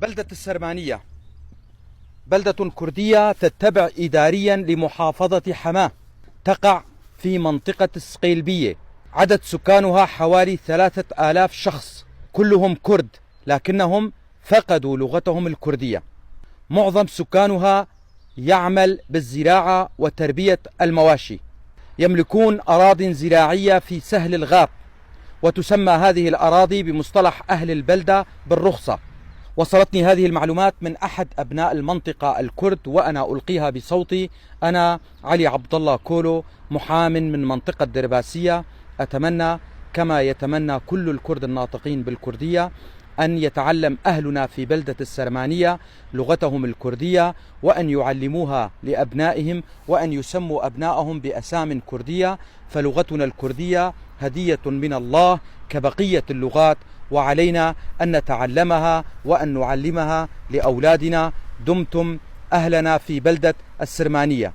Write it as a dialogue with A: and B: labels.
A: بلدة السرمانية بلدة كردية تتبع إداريا لمحافظة حماة، تقع في منطقة السقيلبية. عدد سكانها حوالي 3000 شخص، كلهم كرد لكنهم فقدوا لغتهم الكردية. معظم سكانها يعمل بالزراعة وتربية المواشي. يملكون أراضٍ زراعية في سهل الغاب، وتسمى هذه الأراضي بمصطلح أهل البلدة بالرخصة. وصلتني هذه المعلومات من أحد أبناء المنطقة الكرد، وأنا ألقيها بصوتي. أنا علي عبد الله كولو، محام من منطقة درباسية. أتمنى كما يتمنى كل الكرد الناطقين بالكردية أن يتعلم أهلنا في بلدة السرمانية لغتهم الكردية، وأن يعلموها لأبنائهم، وأن يسموا أبنائهم بأسام كردية، فلغتنا الكردية هدية من الله كبقية اللغات، وعلينا أن نتعلمها وأن نعلمها لأولادنا. دمتم أهلنا في بلدة السرمانية.